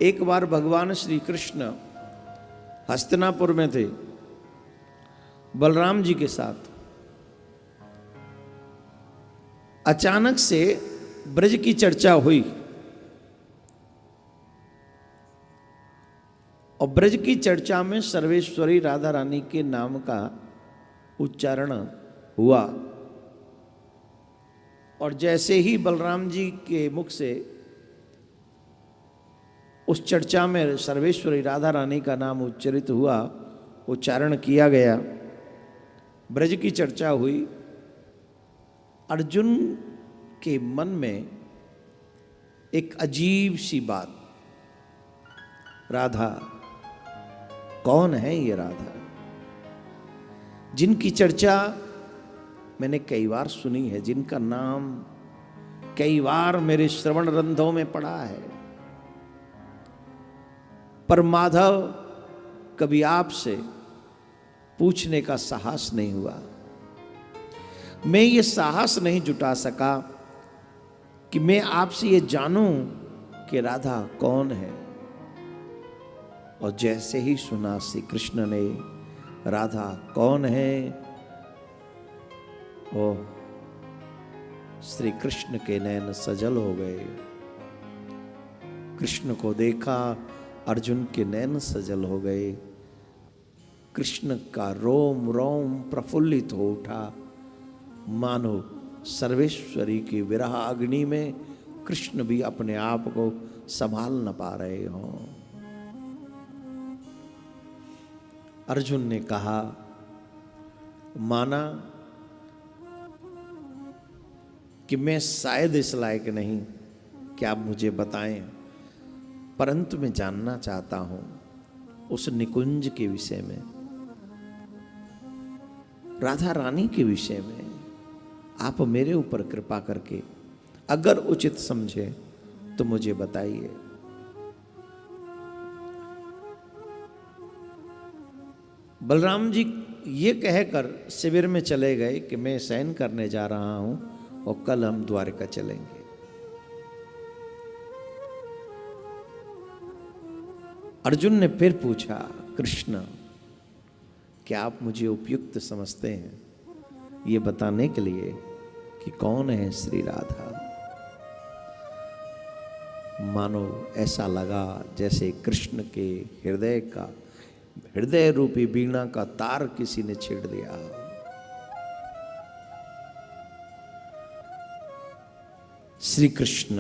एक बार भगवान श्री कृष्ण हस्तिनापुर में थे बलराम जी के साथ। अचानक से ब्रज की चर्चा हुई और ब्रज की चर्चा में सर्वेश्वरी राधा रानी के नाम का उच्चारण हुआ। और जैसे ही बलराम जी के मुख से उस चर्चा में सर्वेश्वरी राधा रानी का नाम उच्चरित हुआ, उच्चारण किया गया, ब्रज की चर्चा हुई। अर्जुन के मन में एक अजीब सी बात, राधा, कौन है ये राधा जिनकी चर्चा मैंने कई बार सुनी है, जिनका नाम कई बार मेरे श्रवण रंध्रों में पड़ा है, पर माधव कभी आपसे पूछने का साहस नहीं हुआ। मैं ये साहस नहीं जुटा सका कि मैं आपसे ये जानूं कि राधा कौन है। और जैसे ही सुना श्री कृष्ण ने राधा कौन है, ओ श्री कृष्ण के नैन सजल हो गए। कृष्ण को देखा, अर्जुन के नैन सजल हो गए। कृष्ण का रोम रोम प्रफुल्लित हो उठा, मानो सर्वेश्वरी की विरह अग्नि में कृष्ण भी अपने आप को संभाल न पा रहे हों। अर्जुन ने कहा, माना कि मैं शायद इस लायक नहीं कि आप मुझे बताएं, परंतु मैं जानना चाहता हूं उस निकुंज के विषय में, राधा रानी के विषय में। आप मेरे ऊपर कृपा करके अगर उचित समझे तो मुझे बताइए। बलराम जी ये कहकर शिविर में चले गए कि मैं शयन करने जा रहा हूं और कल हम द्वारका चलेंगे। अर्जुन ने फिर पूछा, कृष्ण, क्या आप मुझे उपयुक्त समझते हैं ये बताने के लिए कि कौन है श्री राधा? मानो ऐसा लगा जैसे कृष्ण के हृदय रूपी वीणा का तार किसी ने छेड़ दिया। श्री कृष्ण,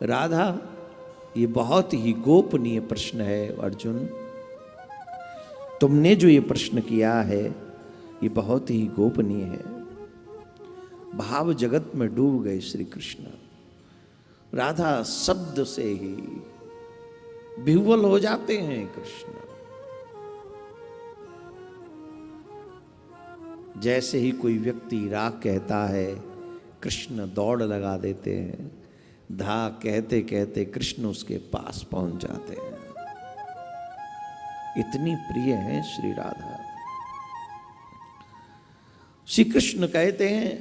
राधा, ये बहुत ही गोपनीय प्रश्न है अर्जुन। तुमने जो ये प्रश्न किया है ये बहुत ही गोपनीय है। भाव जगत में डूब गए श्री कृष्ण। राधा शब्द से ही विह्वल हो जाते हैं कृष्ण। जैसे ही कोई व्यक्ति राग कहता है, कृष्ण दौड़ लगा देते हैं। धा कहते कहते कृष्ण उसके पास पहुंच जाते हैं। इतनी प्रिय है श्री राधा। श्री कृष्ण कहते हैं,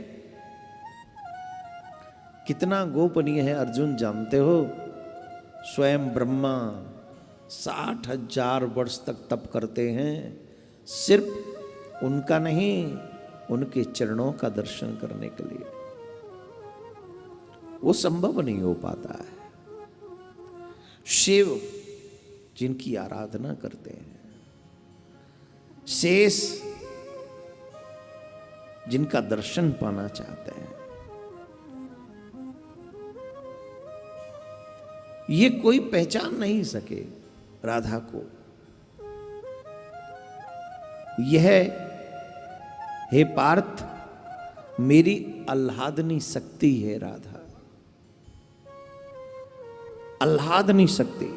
कितना गोपनीय है अर्जुन जानते हो? स्वयं ब्रह्मा 60,000 वर्ष तक तप करते हैं, सिर्फ उनका नहीं, उनके चरणों का दर्शन करने के लिए। वो संभव नहीं हो पाता है। शिव जिनकी आराधना करते हैं, शेष जिनका दर्शन पाना चाहते हैं, ये कोई पहचान नहीं सके राधा को। यह, हे पार्थ, मेरी आह्लादनी शक्ति है राधा, आह्लादनी शक्ति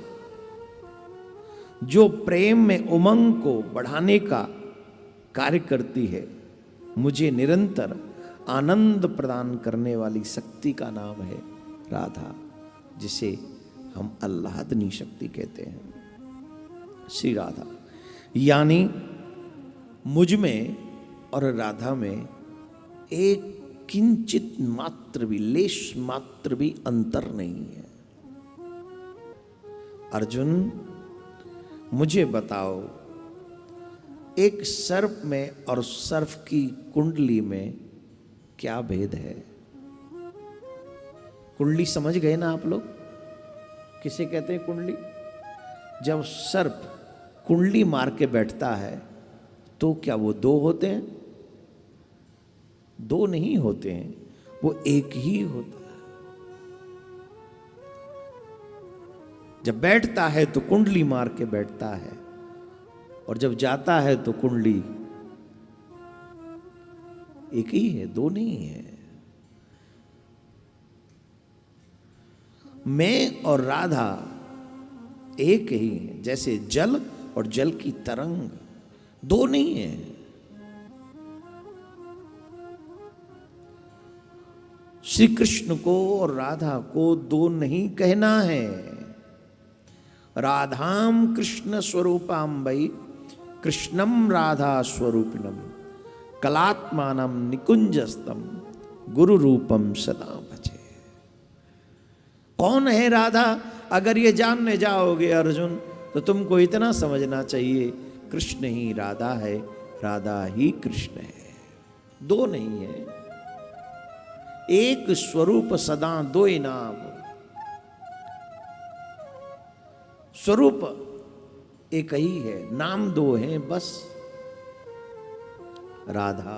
जो प्रेम में उमंग को बढ़ाने का कार्य करती है। मुझे निरंतर आनंद प्रदान करने वाली शक्ति का नाम है राधा, जिसे हम आह्लादनी शक्ति कहते हैं। श्री राधा यानी मुझ में और राधा में एक किंचित मात्र भी, लेश मात्र भी अंतर नहीं है। अर्जुन मुझे बताओ, एक सर्प में और सर्प की कुंडली में क्या भेद है? कुंडली समझ गए ना आप लोग? किसे कहते हैं कुंडली? जब सर्प कुंडली मार के बैठता है तो क्या वो दो होते हैं? दो नहीं होते हैं, वो एक ही होता है। जब बैठता है तो कुंडली मार के बैठता है, और जब जाता है तो कुंडली एक ही है, दो नहीं है। मैं और राधा एक ही है, जैसे जल और जल की तरंग, दो नहीं है। श्री कृष्ण को और राधा को दो नहीं कहना है। राधाम कृष्ण स्वरूपाम वै कृष्णम राधा स्वरूपिणम कलात्मानम निकुंजस्तम गुरु रूपम सदा भजे। कौन है राधा? अगर ये जानने जाओगे अर्जुन तो तुमको इतना समझना चाहिए, कृष्ण ही राधा है, राधा ही कृष्ण है, दो नहीं है। एक स्वरूप सदा दो नाम। स्वरूप एक ही है, नाम दो हैं बस। राधा